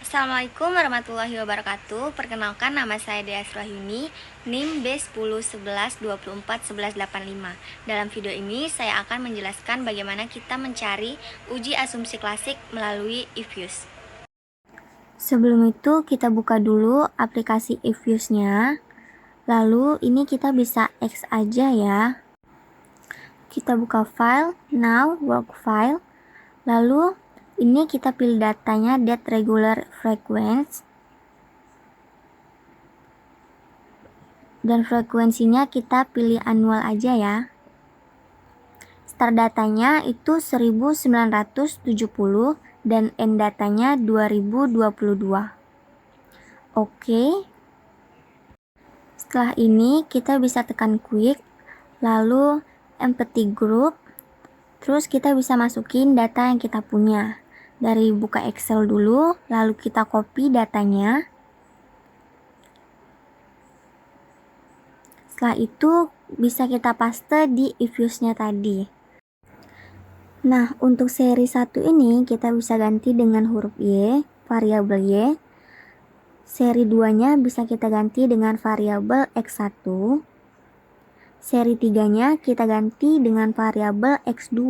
Assalamualaikum warahmatullahi wabarakatuh. Perkenalkan, nama saya Dea Wahyuni, NIM B1011241185. Dalam video ini saya akan menjelaskan bagaimana kita mencari uji asumsi klasik melalui Ifuse. Sebelum itu kita buka dulu aplikasi Ifuse-nya. Lalu ini kita bisa X aja ya. Kita buka file, now work file. Lalu ini kita pilih datanya date regular frequency. Dan frekuensinya kita pilih annual aja ya. Start datanya itu 1970 dan end datanya 2022. Oke. Setelah ini kita bisa tekan quick, lalu empty group. Terus kita bisa masukin data yang kita punya. Dari buka Excel dulu, lalu kita copy datanya. Setelah itu bisa kita paste di Ifuse-nya tadi. Nah, untuk seri 1 ini kita bisa ganti dengan huruf Y, variabel Y. Seri 2-nya bisa kita ganti dengan variabel X1. Seri 3-nya kita ganti dengan variabel X2.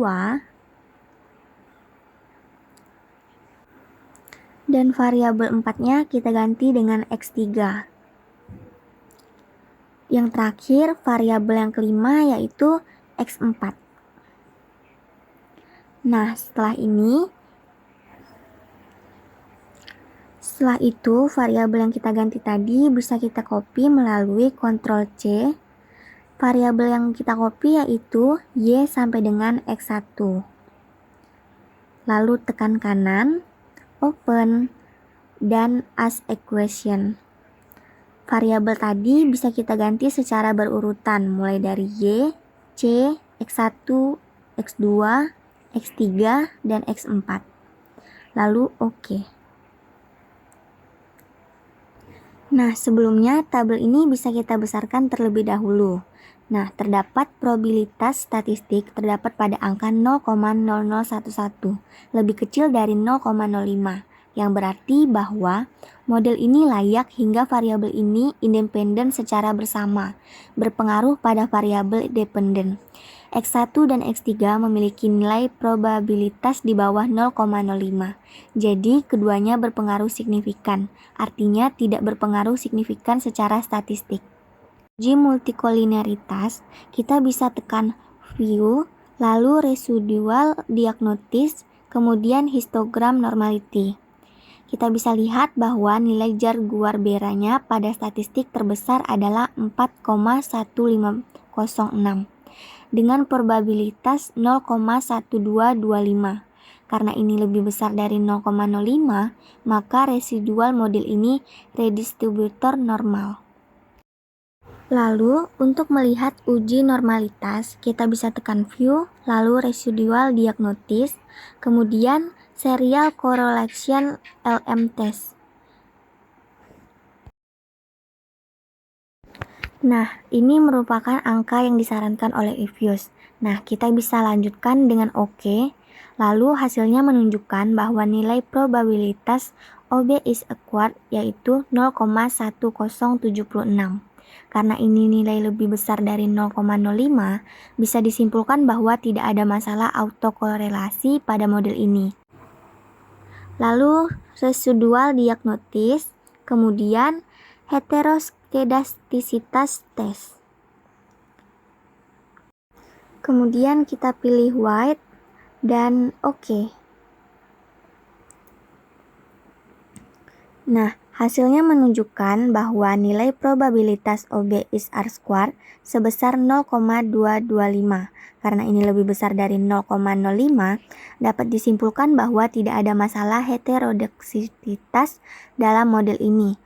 Dan variabel 4-nya kita ganti dengan X3. Yang terakhir, variabel yang kelima yaitu X4. Nah, setelah itu variabel yang kita ganti tadi bisa kita copy melalui Ctrl C. Variabel yang kita copy yaitu Y sampai dengan X1. Lalu tekan kanan, open, dan as equation. Variabel tadi bisa kita ganti secara berurutan, mulai dari Y, C, X1, X2, X3, dan X4. Lalu oke. Nah, sebelumnya tabel ini bisa kita besarkan terlebih dahulu. Nah, terdapat probabilitas statistik terdapat pada angka 0,0011, lebih kecil dari 0,05, yang berarti bahwa model ini layak hingga variabel ini independen secara bersama, berpengaruh pada variabel dependen. X1 dan X3 memiliki nilai probabilitas di bawah 0,05. Jadi, keduanya berpengaruh signifikan, artinya tidak berpengaruh signifikan secara statistik. Uji multikoliniaritas, kita bisa tekan view, lalu residual diagnosis, kemudian histogram normality. Kita bisa lihat bahwa nilai Jaguar-Beranya pada statistik terbesar adalah 4,1506 dengan probabilitas 0,1225. Karena ini lebih besar dari 0,05, maka residual model ini redistributor normal. Lalu, untuk melihat uji normalitas, kita bisa tekan view, lalu residual diagnosis, kemudian serial correlation LM test. Nah, ini merupakan angka yang disarankan oleh Ifuse. Nah, kita bisa lanjutkan dengan OK. Lalu hasilnya menunjukkan bahwa nilai probabilitas OB is acquired yaitu 0,1076. Karena ini nilai lebih besar dari 0,05, bisa disimpulkan bahwa tidak ada masalah autokorelasi pada model ini. Lalu residual diagnosis, kemudian heteroskedastisitas test. Kemudian kita pilih white dan OK. Nah, hasilnya menunjukkan bahwa nilai probabilitas OB is R squared sebesar 0,225. Karena ini lebih besar dari 0,05, dapat disimpulkan bahwa tidak ada masalah heterodoksitas dalam model ini.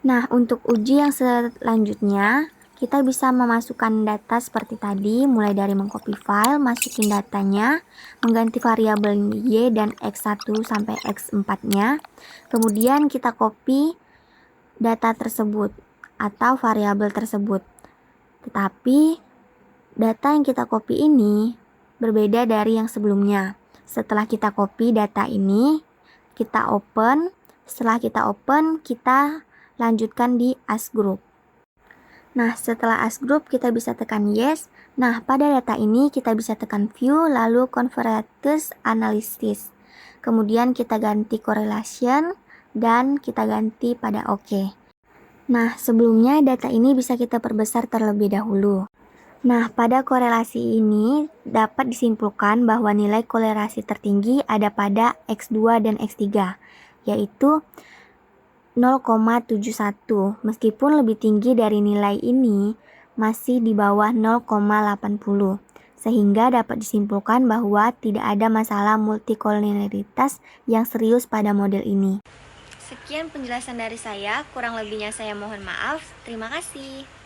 Nah, untuk uji yang selanjutnya, kita bisa memasukkan data seperti tadi, mulai dari mengcopy file, masukin datanya, mengganti variabel Y dan X1 sampai X4-nya. Kemudian kita copy data tersebut atau variabel tersebut. Tetapi data yang kita copy ini berbeda dari yang sebelumnya. Setelah kita copy data ini, kita open, Setelah kita open, kita lanjutkan di Ask Group. Nah, setelah Ask Group kita bisa tekan Yes. Nah, pada data ini kita bisa tekan View, lalu Converted Analysis. Kemudian kita ganti Correlation, dan kita ganti pada OK. Nah, sebelumnya data ini bisa kita perbesar terlebih dahulu. Nah, pada korelasi ini dapat disimpulkan bahwa nilai korelasi tertinggi ada pada X2 dan X3, yaitu 0,71. Meskipun lebih tinggi dari nilai ini, masih di bawah 0,80. Sehingga dapat disimpulkan bahwa tidak ada masalah multikolinialitas yang serius pada model ini. Sekian penjelasan dari saya, kurang lebihnya saya mohon maaf. Terima kasih.